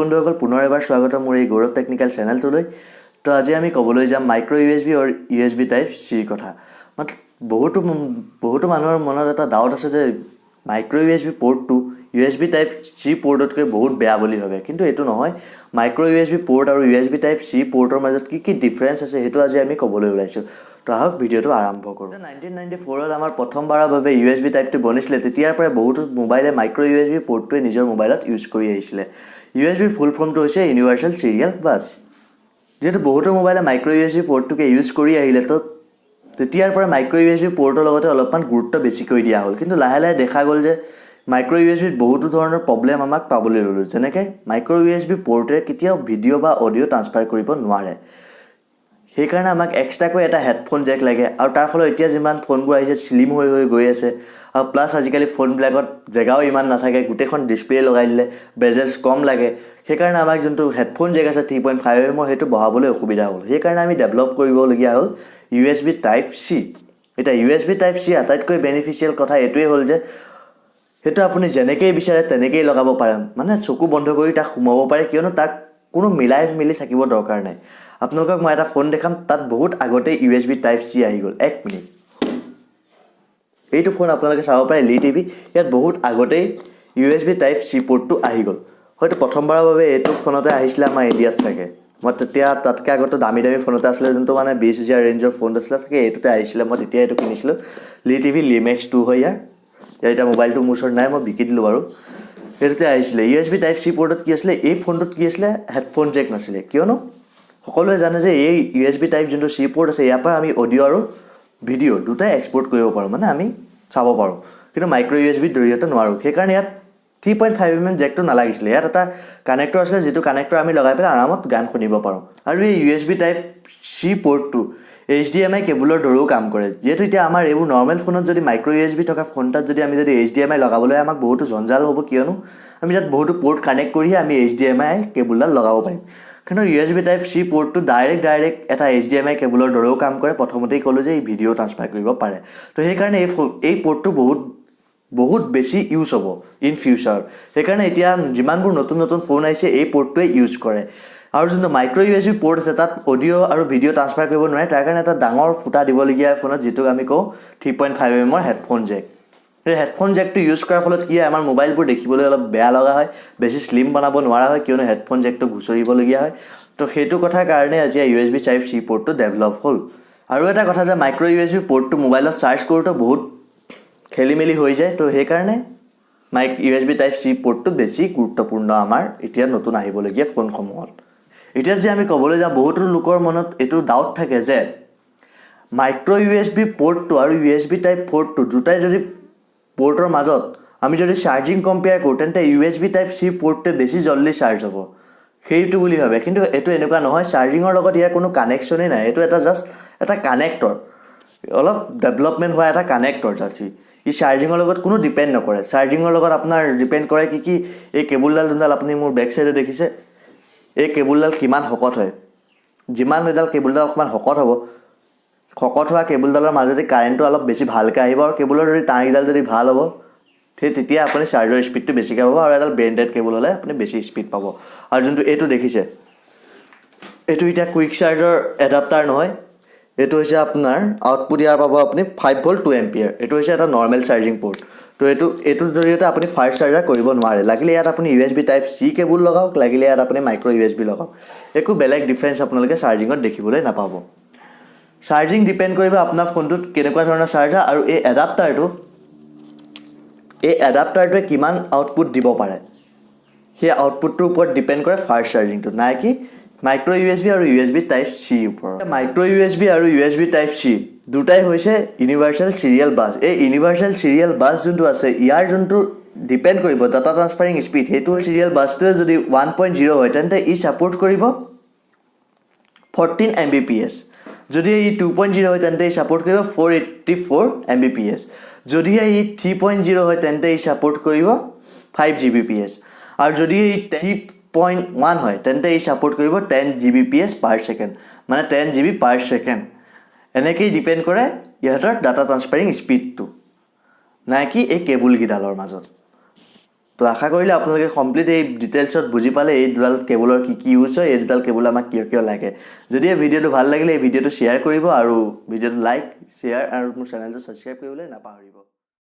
বন্ধুসকল পুনৰ এবাৰ স্বাগত মোৰ এই গৌৰৱ টেকনিক্যাল চেনেলটোলৈ তো আজি আমি ক'বলৈ যাম মাইক্ৰ ইউএসবি আৰু ইউএসবি টাইপ সি কথা মানে বহুতো মানুহৰ মনত এটা ডাউট আছে যে মাইক্ৰ ইউএসবি পোৰ্টটো ইউএসবি টাইপ সি পোৰ্টতকৈ বহুত বেয়া বুলি ভাবে কিন্তু এটো নহয় মাইক্ৰ ইউএসবি পোৰ্ট আৰু ইউএসবি টাইপ সি পোৰ্টৰ মাজত কি ডিফাৰেন্স আছে হেতু আজি আমি ক'বলৈ ওলাইছো তো আহক ভিডিওটো আৰম্ভ কৰো 1994 ত আমাৰ প্ৰথমবাৰৰ বাবে ইউএসবি টাইপটো বনিছিলে তেতিয়াৰ পৰা বহুতো মোবাইলে মাইক্ৰ ইউএসবি পোৰ্টটোৱে নিজৰ মোবাইলত ইউজ কৰি আহিছিলে USB ফুল ফৰ্মটো হৈছে ইউনিভাৰ্সাল সিৰিয়াল বাছ যেটো বহুতো মোবাইলে মাইক্ৰ ইউএসবি পোৰ্টটোকে ইউজ কৰি আহিলে তো তেতিয়াৰ পৰা মাইক্ৰ ইউএসবি পোৰ্টৰ লগতে অলপমান গুৰুত্ব বেছি কৰি দিয়া হ'ল কিন্তু লাহে লাহে দেখা গ'ল যে মাইক্ৰ ইউএসবিত বহুতো ধৰণৰ প্ৰবলেম আমাক পাবলৈ ল'লো যেনেকৈ মাইক্ৰ ইউএসবি পোৰ্টে কেতিয়াও ভিডিও বা অডিও ট্ৰান্সফাৰ কৰিব নোৱাৰে সেই কাৰণে আমাক এক্সট্ৰাকৈ এটা হেডফোন জেক লাগে আৰু তাৰ ফলত এতিয়া যিমান ফোনবোৰ আহিছে স্লিম হৈ গৈ আছে আৰু প্লাস আজিকালি ফোনবিলাকত জেগাও ইমান নাথাকে গুটেখন ডিসপ্লে লগাই দিলে বেজেলস কম লাগে সেই কাৰণে আমাক যোনটো হেডফোন জেক আছে 3.5 mm হেতু বহাবলৈ অসুবিধা হ'ল সেই কাৰণে আমি ডেভেলপ কৰিবলগীয়া হ'ল USB টাইপ সি এটা USB টাইপ সি আটাইতকৈ বেনিফিচিয়েল কথা এটোই হ'ল যে হেতু আপুনি যেনেকৈ বিচাৰে তেনেকৈ লগাব পাৰে মানে চকু বন্ধ কৰি তাক সুমাব পাৰে কিয়নো তাক কোনো মিলি থাকিব দৰকাৰ নাই আপোনালোকক মই এটা ফোন দেখাম তাত বহুত আগতে USB টাইপ সি আহি গ'ল 1 মিনিট এইটো ফোন আপোনালোকে চাব পাৰে লি টিভি ইয়াত বহুত আগতে USB টাইপ সি পোৰ্টটো আহি গ'ল হয়তো প্ৰথমবাৰৰ বাবে এইটো ফোনতে আহিছিল আমাৰ ইণ্ডিয়াত থাকে মই তেতিয়া তাতকৈ আগতে দামী ফোনতে আছিল যোনটো মানে 20000 ৰেঞ্জৰ ফোন আছিল থাকে এইটোতে আহিছিল মই তেতিয়া এইটো কিনিছিলো লি টিভি লিমেক্স 2 হয় ইয়াৰ এটা মোবাইলটো মোৰ ওচৰত নাই মই বিকি দিলো বাৰু এইটোতে আহিছিল USB টাইপ সি পোৰ্টত কি আছিল এই ফোনটোত কি আছিল হেডফোন জেক নাছিল কিয়নো সকলোৱে জানে যে এই USB টাইপ যোনটো সি পোৰ্ট আছে ইয়াৰ পৰা আমি অডিও আৰু ভিডিও দুটাই এক্সপোৰ্ট কৰিব পাৰো মানে আমি চাব পাৰো কিন্তু মাইক্ৰ ইউএসবি জৰিয়তে নোৱাৰো সেই কাৰণে ইয়াত 3.5 mm জেকটো নালাগিছিল ইয়াত এটা কানেক্টৰ আছিল যেটো কানেক্টৰ আমি লগাই পেলাই আৰামত গান শুনিব পাৰো আৰু এই USB টাইপ সি পোৰ্টটো HDMI কেবলৰ দৰেও কাম কৰে যেটো এতিয়া আমাৰ এইবোৰ নৰমাল ফোনত যদি মাইক্ৰ ইউএসবি থকা ফোনটাত যদি আমি যদি HDMI লগাবলৈ আমাক বহুত জঞ্জাল হ'ব কিয়নো আমি তাত বহুত পোৰ্ট কানেক্ট কৰি আমি HDMI কেবলডাল লগাব পাৰিম কিন্তু USB টাইপ সি পোৰ্টটো ডাইৰেক্ট এটা HDMI কেবলৰ দৰেও কাম কৰে প্ৰথমতেই ক'লো যে এই ভিডিও ট্ৰান্সফাৰ কৰিব পাৰে তো সেই কাৰণে এই পোৰ্টটো বহুত বেছি ইউজ হ'ব ইন ফিউচাৰ সেই কাৰণে এতিয়া যিমানবোৰ নতুন ফোন আহিছে এই পোৰ্টটোৱে ইউজ কৰে আৰু যোনটো মাইক্ৰ ইউএসবি পোৰ্ট আছে তাত অডিও আৰু ভিডিও ট্ৰান্সফাৰ কৰিব নোৱাৰে তাৰ কাৰণে এটা ডাঙৰ ফুটা দিবলগীয়া ফোনত যেটো আমি কওঁ 3.5 mm হেডফোন জেক এই হেডফোন জেকটো ইউজ কৰাৰ ফলত কি হয় আমাৰ মোবাইলবোৰ দেখিবলৈ অলপ বেয়া লগা হয় বেছি স্লিম বনাব নোৱাৰা হয় কিয়নো হেডফোন জেকটো ঘুচৰিবলগীয়া হয় তো সেইটো কথাৰ কাৰণে আজি USB টাইপ সি পোৰ্টটো ডেভেলপ হ'ল আৰু এটা কথা যে মাইক্ৰ ইউএসবি পোৰ্টটো মোবাইলত চাৰ্জ কৰোঁতে বহুত খেলিমেলি হৈ যায় তো সেই কাৰণে USB টাইপ সি পোৰ্টটো বেছি গুৰুত্বপূৰ্ণ আমাৰ এতিয়া নতুন আহিবলগীয়া ফোনসমূহত এতিয়া যে আমি ক'বলৈ যাম বহুতো লোকৰ মনত এটো ডাউট থাকে যে মাইক্ৰ ইউএসবি পোৰ্টটো আৰু USB টাইপ পোৰ্টটো দুটাই যদি পোৰ্টৰ মাজত আমি যদি চাৰ্জিং কম্পেয়াৰ কৰো তেন্তে USB টাইপ সি পোৰ্টটো বেছি জলদি চাৰ্জ হ'ব সেইটো বুলি ভাবে কিন্তু এটো এনেকুৱা নহয় চাৰ্জিংৰ লগত ইয়াৰ কোনো কানেকচনে নাই এটো এটা জাস্ট এটা কানেক্টৰ অলপ ডেভেলপমেন্ট হোৱা এটা কানেক্টৰ আছে ই চাৰ্জিংৰ লগত কোনো ডিপেন্ড নকৰে চাৰ্জিংৰ লগত আপোনাৰ ডিপেন্ড কৰে কি এই কেবলডাল যোনডাল আপুনি মোৰ বেক সাইডে দেখিছে এই কেবলডাল কিমান হকত হয় যিমান এডাল কেবলডাল অকমান হকত হ'ব হকত হোৱা কেবলডালৰ মাজতে কাৰেণ্টটো অলপ বেছি ভালকৈ আহিব আৰু কেবলৰ যদি তাঁৰডাল যদি ভাল হ'ব তেতিয়া আপুনি চাৰ্জৰ স্পীডটো বেছিকৈ পাব আৰু এডাল ব্ৰেণ্ডেড কেবল হ'লে আপুনি বেছি স্পীড পাব আৰু যোনটো এইটো দেখিছে এইটো এটা কুইক চাৰ্জৰ এডাপ্টাৰ নহয় এটো হৈছে আপোনাৰ আউটপুট ইয়াৰ পাব আপুনি 5 ভোল্ট 2 এম্পিয়াৰ এটো হৈছে এটা নৰমাল চাৰ্জিং পোৰ্ট তো এটোৰ জৰিয়তে আপুনি ফাষ্ট চাৰ্জাৰ কৰিব নোৱাৰে লাগিলে ইয়াত আপুনি USB টাইপ সি কেবল লগাওক লাগিলে ইয়াত আপুনি মাইক্ৰ USB লগাওক একো বেলেগ ডিফাৰেন্স আপোনালোকে চাৰ্জিংত দেখিবলৈ নাপাব চাৰ্জিং ডিপেন্ড কৰিব আপোনাৰ ফোনটোত কেনেকুৱা ধৰণৰ চাৰ্জাৰ আৰু এই এডাপ্টাৰটোৱে কিমান আউটপুট দিব পাৰে সেই আউটপুটটোৰ ওপৰত ডিপেন্ড কৰে ফাষ্ট চাৰ্জিংটো নাই কি মাইক্ৰ USB আৰু USB টাইপ সি ওপৰত মাইক্ৰ USB আৰু USB টাইপ সি দুটাই হৈছে ইউনিভাৰ্সাল সিৰিয়াল বাছ এই ইউনিভাৰ্সাল সিৰিয়াল বাছ যোনটো আছে ইয়াৰ যোনটো ডিপেন্ড কৰিব ডাটা ট্ৰান্সফাৰিং স্পীড হেতু সিৰিয়াল বাছটোৱে যদি 1.0 হয় তেন্তে ই সাপোৰ্ট কৰিব 14 Mbps যদি ই 2.0 হয় তেন্তে ই সাপোৰ্ট কৰিব 484 Mbps যদি ই 3.0 হয় তেন্তে ই সাপোৰ্ট কৰিব 5 Gbps আৰু যদি ই 3.1 হয় তেন্তে ই সাপোৰ্ট কৰিব 10 Gbps per second মানে 10 GB per second এনেকৈ ডিপেন্ড কৰে ইহঁতৰ ডাটা ট্ৰান্সফাৰিং স্পীডটো নাই কি এই কেবল গিডালৰ মাজত তো আশা কৰিলে আপোনালোকে কমপ্লিট এই ডিটেইলছত বুজি পালে এই দুডাল কেবলৰ কি ইউজ হয়, এই দুডাল কেবল আমাক কিয় লাগে। যদি এই ভিডিঅ'টো ভাল লাগিলে এই ভিডিঅ'টো শ্বেয়াৰ কৰিব আৰু ভিডিঅ'টো লাইক শ্বেয়াৰ আৰু মোৰ চেনেলটো ছাবস্ক্ৰাইব কৰিবলৈ নাপাহৰিব।